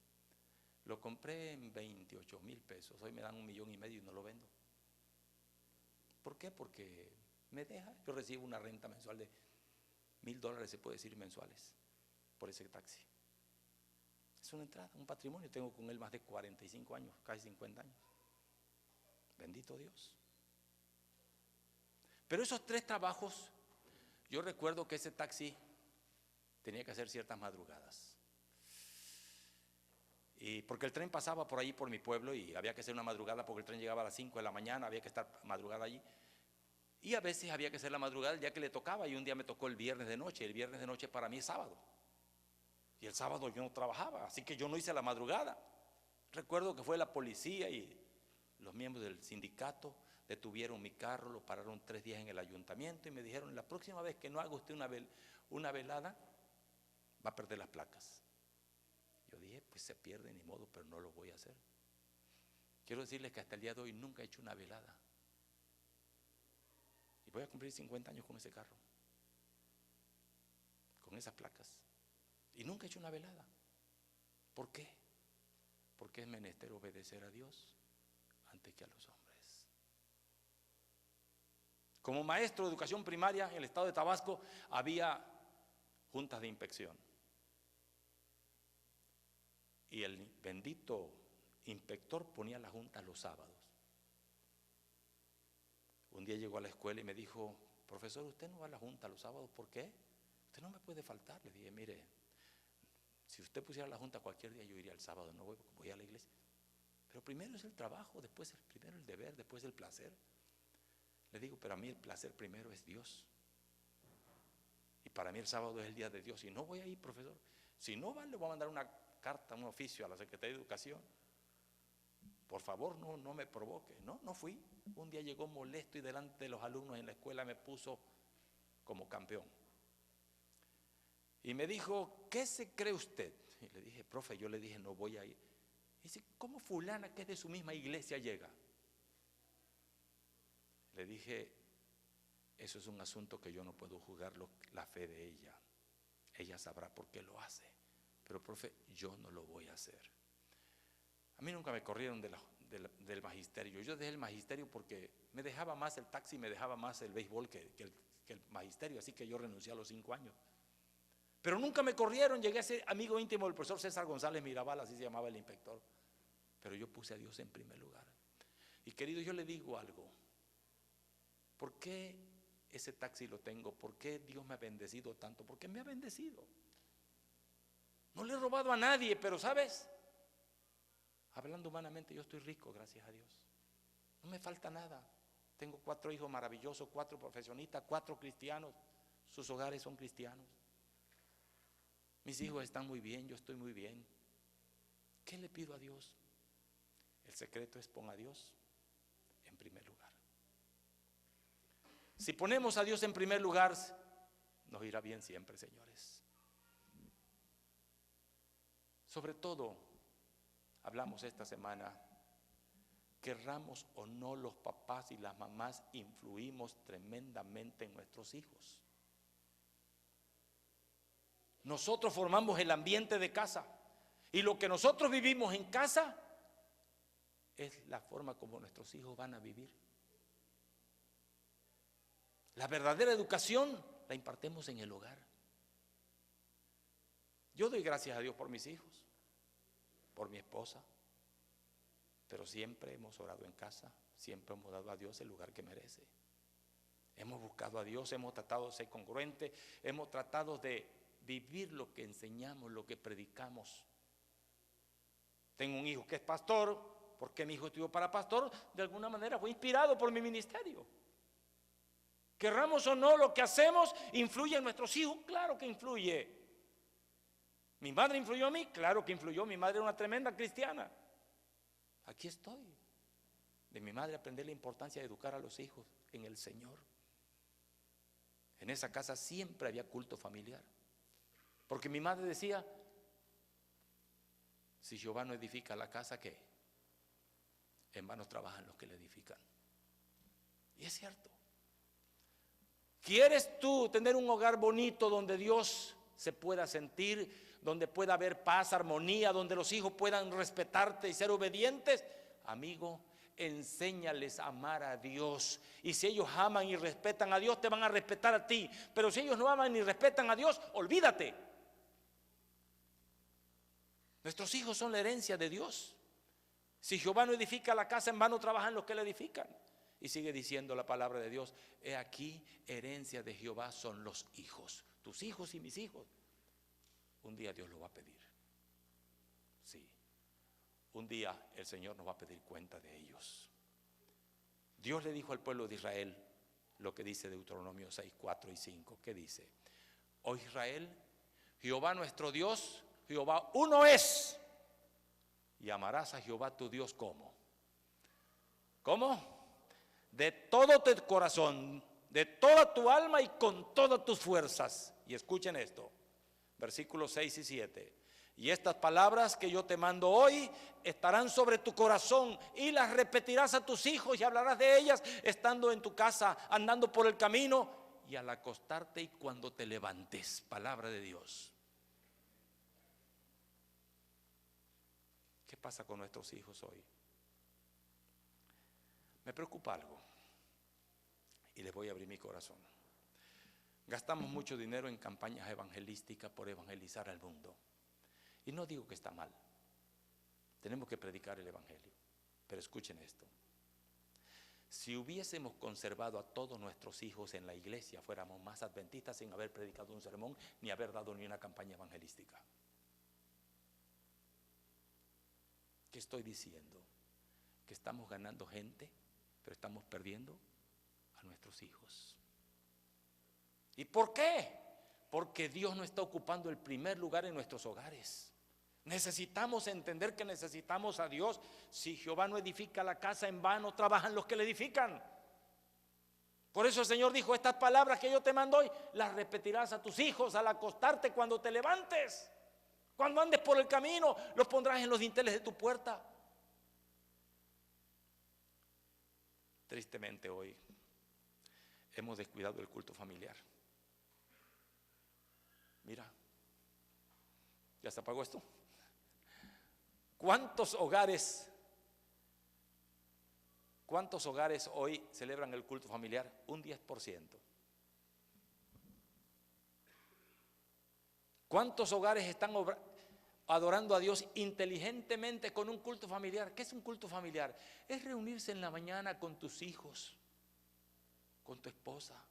Speaker 5: Lo compré en 28,000 pesos. Hoy me dan 1,5 millones y no lo vendo. ¿Por qué? Porque me deja. Yo recibo una renta mensual de $1,000, se puede decir, mensuales, por ese taxi. Es una entrada, un patrimonio. Tengo con él más de 45 años, casi 50 años. Bendito Dios. Pero esos 3 trabajos, yo recuerdo que ese taxi tenía que hacer ciertas madrugadas. Y porque el tren pasaba por ahí, por mi pueblo, y había que hacer una madrugada porque el tren llegaba a las 5 de la mañana, había que estar madrugada allí. Y a veces había que hacer la madrugada el día que le tocaba, y un día me tocó el viernes de noche. El viernes de noche para mí es sábado. Y el sábado yo no trabajaba, así que yo no hice la madrugada. Recuerdo que fue la policía y los miembros del sindicato detuvieron mi carro, lo pararon 3 días en el ayuntamiento y me dijeron: la próxima vez que no haga usted una velada, va a perder las placas. Yo dije: pues se pierde, ni modo, pero no lo voy a hacer. Quiero decirles que hasta el día de hoy nunca he hecho una velada. Y voy a cumplir 50 años con ese carro, con esas placas. Y nunca he hecho una velada. ¿Por qué? Porque es menester obedecer a Dios antes que a los hombres. Como maestro de educación primaria en el estado de Tabasco, había juntas de inspección. Y el bendito inspector ponía la junta los sábados. Un día llegó a la escuela y me dijo: profesor, usted no va a la junta los sábados, ¿por qué? Usted no me puede faltar. Le dije: mire, si usted pusiera la junta cualquier día, yo iría el sábado, no voy porque voy a la iglesia. Pero primero es el trabajo, después primero el deber, después el placer. Le digo: pero a mí el placer primero es Dios. Y para mí el sábado es el día de Dios. Y no voy a ir, profesor. Si no va, le voy a mandar una carta, un oficio a la Secretaría de Educación. Por favor, no me provoque. No fui. Un día llegó molesto y delante de los alumnos en la escuela me puso como campeón. Y me dijo: ¿qué se cree usted? Y le dije: profe, yo le dije no voy a ir. Y dice: ¿cómo fulana que es de su misma iglesia llega? Le dije: eso es un asunto que yo no puedo juzgar la fe de ella. Ella sabrá por qué lo hace. Pero profe, yo no lo voy a hacer. A mí nunca me corrieron del magisterio. Yo dejé el magisterio porque me dejaba más el taxi, me dejaba más el béisbol que el magisterio. Así que yo renuncié a los 5 años. Pero nunca me corrieron. Llegué a ser amigo íntimo del profesor César González Mirabal, así se llamaba el inspector. Pero yo puse a Dios en primer lugar. Y querido, yo le digo algo. ¿Por qué ese taxi lo tengo? ¿Por qué Dios me ha bendecido tanto? Porque me ha bendecido. No le he robado a nadie, pero ¿sabes? Hablando humanamente, yo estoy rico, gracias a Dios. No me falta nada. Tengo 4 hijos maravillosos, 4 profesionistas, 4 cristianos. Sus hogares son cristianos. Mis hijos están muy bien, yo estoy muy bien. ¿Qué le pido a Dios? El secreto es: pon a Dios en primer lugar. Si ponemos a Dios en primer lugar, nos irá bien siempre, señores. Sobre todo, hablamos esta semana, querramos o no, los papás y las mamás influimos tremendamente en nuestros hijos. Nosotros formamos el ambiente de casa, y lo que nosotros vivimos en casa es la forma como nuestros hijos van a vivir. La verdadera educación la impartimos en el hogar. Yo doy gracias a Dios por mis hijos, por mi esposa, pero siempre hemos orado en casa, siempre hemos dado a Dios el lugar que merece. Hemos buscado a Dios, hemos tratado de ser congruentes, hemos tratado de vivir lo que enseñamos, lo que predicamos. Tengo un hijo que es pastor. ¿Por qué mi hijo estudió para pastor? De alguna manera fue inspirado por mi ministerio. Querramos o no, lo que hacemos influye en nuestros hijos. Claro que influye. Mi madre influyó a mí, claro que influyó. Mi madre era una tremenda cristiana. Aquí estoy. De mi madre aprendí la importancia de educar a los hijos en el Señor. En esa casa siempre había culto familiar. Porque mi madre decía, si Jehová no edifica la casa, ¿qué? En vano trabajan los que la edifican. Y es cierto. ¿Quieres tú tener un hogar bonito donde Dios se pueda sentir, donde pueda haber paz, armonía, donde los hijos puedan respetarte y ser obedientes? Amigo, enséñales a amar a Dios. Y si ellos aman y respetan a Dios, te van a respetar a ti. Pero si ellos no aman ni respetan a Dios, olvídate. Nuestros hijos son la herencia de Dios. Si Jehová no edifica la casa, en vano trabajan los que la edifican. Y sigue diciendo la palabra de Dios: he aquí, herencia de Jehová son los hijos. Tus hijos y mis hijos. Un día Dios lo va a pedir. Sí. Un día el Señor nos va a pedir cuenta de ellos. Dios le dijo al pueblo de Israel lo que dice Deuteronomio 6, 4 y 5. ¿Qué dice? Oh Israel, Jehová nuestro Dios, Jehová uno es. Y amarás a Jehová tu Dios ¿cómo? ¿Cómo? De todo tu corazón, de toda tu alma y con todas tus fuerzas. Y escuchen esto, versículos 6 y 7. Y estas palabras que yo te mando hoy estarán sobre tu corazón y las repetirás a tus hijos y hablarás de ellas estando en tu casa, andando por el camino y al acostarte y cuando te levantes. Palabra de Dios. ¿Qué pasa con nuestros hijos hoy? Me preocupa algo y les voy a abrir mi corazón. Gastamos mucho dinero en campañas evangelísticas por evangelizar al mundo. Y no digo que está mal. Tenemos que predicar el evangelio. Pero escuchen esto. Si hubiésemos conservado a todos nuestros hijos en la iglesia, fuéramos más adventistas sin haber predicado un sermón ni haber dado ni una campaña evangelística. ¿Qué estoy diciendo? Que estamos ganando gente, pero estamos perdiendo a nuestros hijos. ¿Y por qué? Porque Dios no está ocupando el primer lugar en nuestros hogares. Necesitamos entender que necesitamos a Dios. Si Jehová no edifica la casa, en vano trabajan los que la edifican. Por eso el Señor dijo: estas palabras que yo te mando hoy las repetirás a tus hijos al acostarte, cuando te levantes, cuando andes por el camino, los pondrás en los dinteles de tu puerta. Tristemente hoy hemos descuidado el culto familiar. Mira, ¿ya se apagó esto? ¿Cuántos hogares hoy celebran el culto familiar? Un 10%. ¿Cuántos hogares están adorando a Dios inteligentemente con un culto familiar? ¿Qué es un culto familiar? Es reunirse en la mañana con tus hijos, con tu esposa,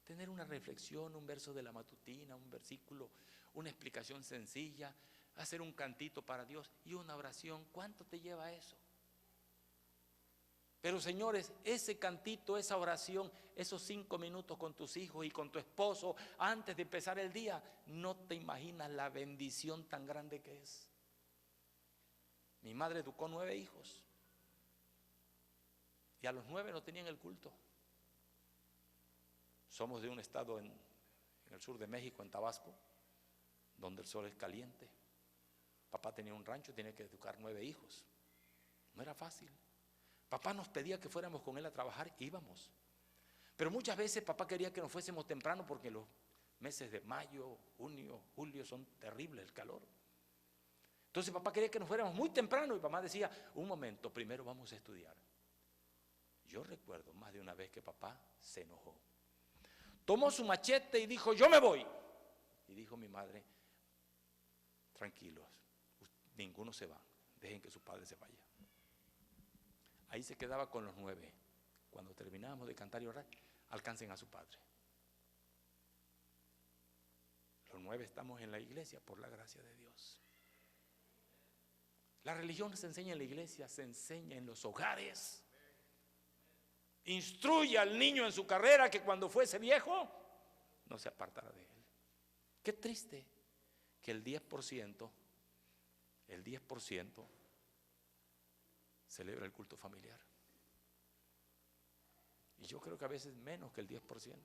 Speaker 5: tener una reflexión, un verso de la matutina, un versículo, una explicación sencilla, hacer un cantito para Dios y una oración. ¿Cuánto te lleva eso? Pero señores, ese cantito, esa oración, esos 5 minutos con tus hijos y con tu esposo antes de empezar el día, no te imaginas la bendición tan grande que es. Mi madre educó 9 hijos y a los 9 no tenían el culto. Somos de un estado en el sur de México, en Tabasco, donde el sol es caliente. Papá tenía un rancho, tenía que educar 9 hijos. No era fácil. Papá nos pedía que fuéramos con él a trabajar, íbamos. Pero muchas veces papá quería que nos fuésemos temprano porque los meses de mayo, junio, julio son terribles el calor. Entonces papá quería que nos fuéramos muy temprano y mamá decía: un momento, primero vamos a estudiar. Yo recuerdo más de una vez que papá se enojó. Tomó su machete y dijo: yo me voy. Y dijo mi madre: tranquilos, ninguno se va, dejen que su padre se vaya. Ahí se quedaba con los 9. Cuando terminábamos de cantar y orar, alcancen a su padre. Los 9 estamos en la iglesia por la gracia de Dios. La religión no se enseña en la iglesia, se enseña en los hogares. Instruye al niño en su carrera, que cuando fuese viejo no se apartará de él. Qué triste que el 10% celebra el culto familiar. Y yo creo que a veces menos que el 10%.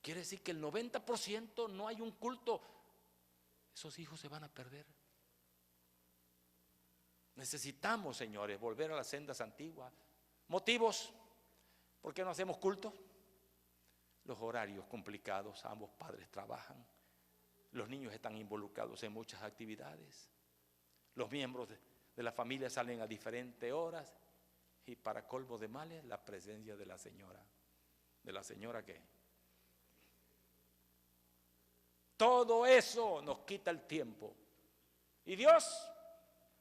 Speaker 5: Quiere decir que el 90% no hay un culto. Esos hijos se van a perder. Necesitamos, señores, volver a las sendas antiguas. ¿Motivos? ¿Por qué no hacemos culto? Los horarios complicados, ambos padres trabajan, los niños están involucrados en muchas actividades, los miembros de la familia salen a diferentes horas y para colmo de males la presencia de la señora. ¿De la señora qué? Todo eso nos quita el tiempo. ¿Y Dios?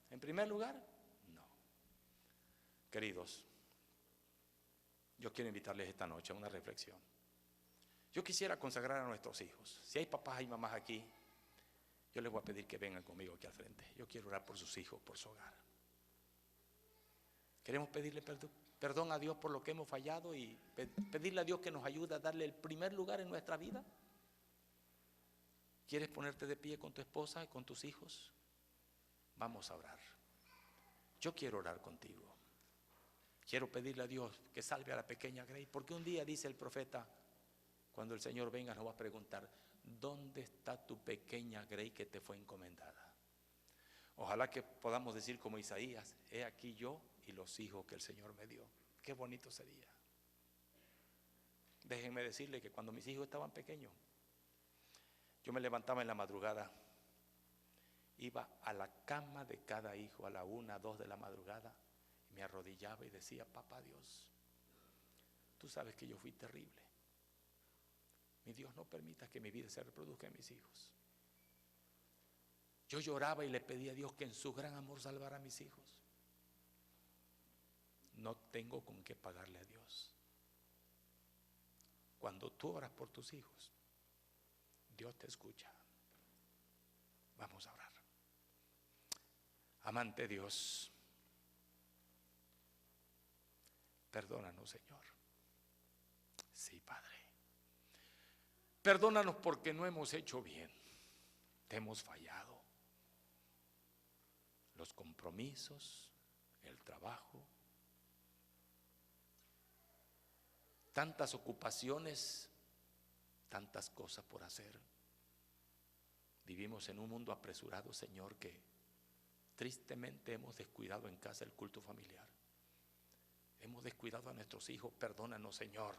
Speaker 5: En primer lugar, no. Queridos, yo quiero invitarles esta noche a una reflexión. Yo quisiera consagrar a nuestros hijos. Si hay papás y mamás aquí, yo les voy a pedir que vengan conmigo aquí al frente. Yo quiero orar por sus hijos, por su hogar. Queremos pedirle perdón a Dios por lo que hemos fallado y pedirle a Dios que nos ayude a darle el primer lugar en nuestra vida. ¿Quieres ponerte de pie con tu esposa y con tus hijos? Vamos a orar. Yo quiero orar contigo. Quiero pedirle a Dios que salve a la pequeña Grace, porque un día dice el profeta, cuando el Señor venga nos va a preguntar, ¿dónde está tu pequeña Grace que te fue encomendada? Ojalá que podamos decir como Isaías, he aquí yo y los hijos que el Señor me dio. Qué bonito sería. Déjenme decirle que cuando mis hijos estaban pequeños, yo me levantaba en la madrugada, iba a la cama de cada hijo a la 1, 2 de la madrugada, y me arrodillaba y decía, papá Dios, tú sabes que yo fui terrible. Mi Dios, no permita que mi vida se reproduzca en mis hijos. Yo lloraba y le pedía a Dios que en su gran amor salvara a mis hijos. No tengo con qué pagarle a Dios. Cuando tú oras por tus hijos, Dios te escucha. Vamos a orar. Amante Dios, perdónanos, Señor. Sí, Padre. Perdónanos porque no hemos hecho bien. Te hemos fallado. Los compromisos, el trabajo, tantas ocupaciones, tantas cosas por hacer. Vivimos en un mundo apresurado, Señor, que tristemente hemos descuidado en casa el culto familiar. Hemos descuidado a nuestros hijos. Perdónanos, Señor.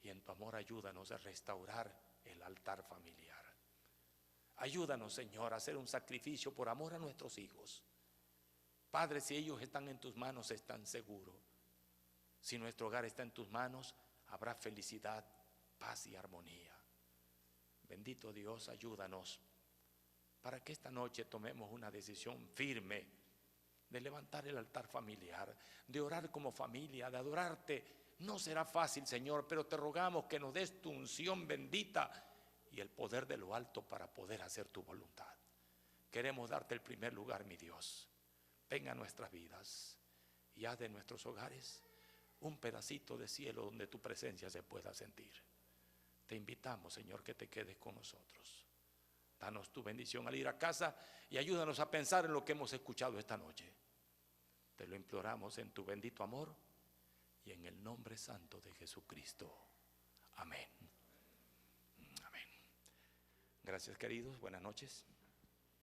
Speaker 5: Y en tu amor ayúdanos a restaurar el altar familiar. Ayúdanos, Señor, a hacer un sacrificio por amor a nuestros hijos. Padre, si ellos están en tus manos, están seguros. Si nuestro hogar está en tus manos, habrá felicidad, paz y armonía. Bendito Dios, ayúdanos para que esta noche tomemos una decisión firme de levantar el altar familiar, de orar como familia, de adorarte. No será fácil, Señor, pero te rogamos que nos des tu unción bendita y el poder de lo alto para poder hacer tu voluntad. Queremos darte el primer lugar, mi Dios. Ven a nuestras vidas y haz de nuestros hogares un pedacito de cielo donde tu presencia se pueda sentir. Te invitamos, Señor, que te quedes con nosotros. Danos tu bendición al ir a casa y ayúdanos a pensar en lo que hemos escuchado esta noche. Te lo imploramos en tu bendito amor y en el nombre santo de Jesucristo. Amén. Amén. Gracias, queridos. Buenas noches.